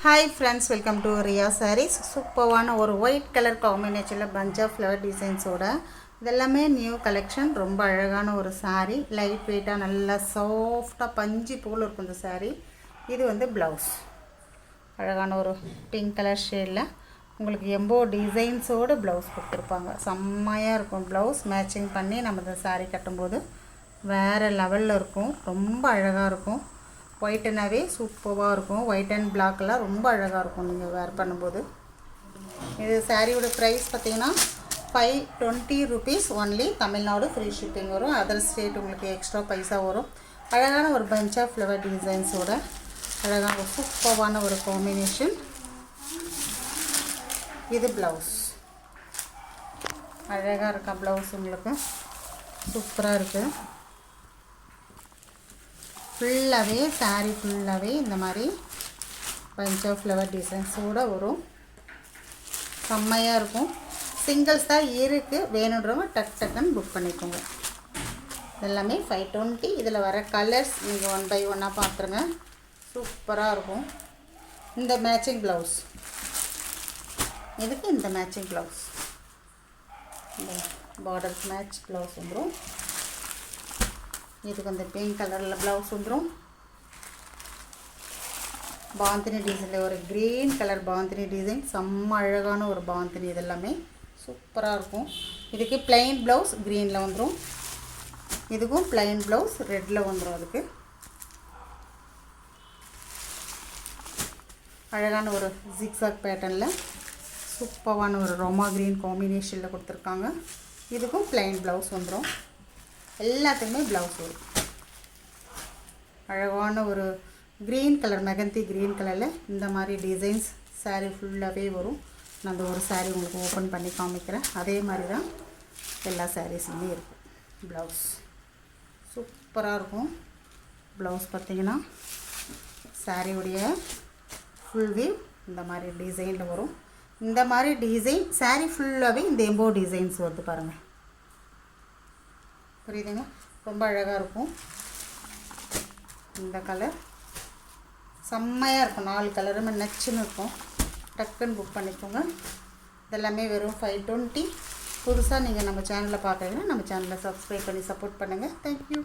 Hi friends, welcome to Riya Sarees. சூப்பரான ஒரு white colour காம்பினேஷனில் பஞ்ச் ஆஃப் ஃப்ளவர் டிசைன்ஸோட இதெல்லாமே நியூ கலெக்ஷன். ரொம்ப அழகான ஒரு saree, லைட் வெயிட்டாக நல்லா சாஃப்டாக பஞ்சு போல் இருக்கும் இந்த saree. இது வந்து ப்ளவுஸ், அழகான ஒரு பிங்க் கலர் ஷேடில் உங்களுக்கு எம்போ டிசைன்ஸோடு ப்ளவுஸ் கொடுத்துருப்பாங்க. செம்மையாக இருக்கும். ப்ளவுஸ் மேட்சிங் பண்ணி நம்ம இந்த saree கட்டும்போது வேறு லெவலில் இருக்கும். ரொம்ப அழகாக இருக்கும். ஒயிட்னாவே சூப்பராக இருக்கும். ஒயிட் அண்ட் பிளாக்லாம் ரொம்ப அழகாக இருக்கும் நீங்கள் வேர் பண்ணும்போது. இது சாரியோட ப்ரைஸ் பார்த்தீங்கன்னா 520 rupees only. Tamil Nadu free shipping வரும். அதர் ஸ்டேட் உங்களுக்கு எக்ஸ்ட்ரா பைசா வரும். அழகான ஒரு பஞ்ச் ஆஃப் ஃப்ளவர் டிசைன்ஸோட அழகான ஒரு சூப்பரான ஒரு காம்பினேஷன். இது ப்ளவுஸ், அழகாக இருக்கா ப்ளவுஸ், உங்களுக்கு சூப்பராக இருக்குது. ஃபுல்லாகவே சாரீ ஃபுல்லாகவே இந்த மாதிரி பஞ்ச் ஆஃப் ஃப்ளவர் டிசைன்ஸோடு வரும். செம்மையாக இருக்கும். சிங்கிள்ஸ் தான் இருக்குது. வேணுன்றவங்க டக்குன்னு புக் பண்ணிக்கோங்க. எல்லாமே 520. இதில் வர கலர்ஸ் நீங்கள் 1 by 1 பார்த்துருங்க. சூப்பராக இருக்கும். இந்த மேட்சிங் ப்ளவுஸ், இதுக்கு இந்த மேட்சிங் ப்ளவுஸ், இந்த பார்டருக்கு மேட்ச் ப்ளவுஸ் வந்துடும். இதுக்கு வந்து பிங்க் கலரில் ப்ளவுஸ் வந்துடும். பாந்தினி டிசைனில் ஒரு க்ரீன் கலர் பாந்தினி டிசைன், செம்ம அழகான ஒரு பாந்தினி. இதெல்லாமே சூப்பராக இருக்கும். இதுக்கு பிளைன் ப்ளவுஸ் க்ரீனில் வந்துடும். இதுக்கும் பிளைன் ப்ளவுஸ் ரெட்டில் வந்துடும். அதுக்கு அழகான ஒரு ஜிக்ஸாக் பேட்டர்னில் சூப்பரான ஒரு ரோமா க்ரீன் காம்பினேஷனில் கொடுத்துருக்காங்க. இதுக்கும் பிளைன் ப்ளவுஸ் வந்துடும். எல்லாத்துக்குமே ப்ளவுஸ் வரும். அழகான ஒரு க்ரீன் கலர், மெகந்தி க்ரீன் கலரில் இந்த மாதிரி டிசைன்ஸ் சாரீ ஃபுல்லாகவே வரும். நான் அந்த ஒரு சாரீ உங்களுக்கு ஓப்பன் பண்ணி காமிக்கிறேன். அதே மாதிரி தான் எல்லா சாரீஸுமே இருக்கும். ப்ளவுஸ் சூப்பராக இருக்கும். ப்ளவுஸ் பார்த்திங்கன்னா சாரியுடைய ஃபுல் வியூ இந்த மாதிரி டிசைனில் வரும். இந்த மாதிரி டிசைன் சாரீ ஃபுல்லாகவே இந்த எம்போ டிசைன்ஸ் வருது பாருங்கள். புரியுதுங்க? ரொம்ப அழகாக இருக்கும். இந்த கலர் செம்மையாக இருக்கும். 4 கலருமே நச்சுன்னு இருக்கும். டக்குன்னு புக் பண்ணிக்கோங்க. இதெல்லாமே வெறும் 520. புதுசாக நீங்கள் நம்ம சேனலில் பார்க்குறீங்கன்னா நம்ம சேனலை சப்ஸ்கிரைப் பண்ணி சப்போர்ட் பண்ணுங்கள். தேங்க்யூ.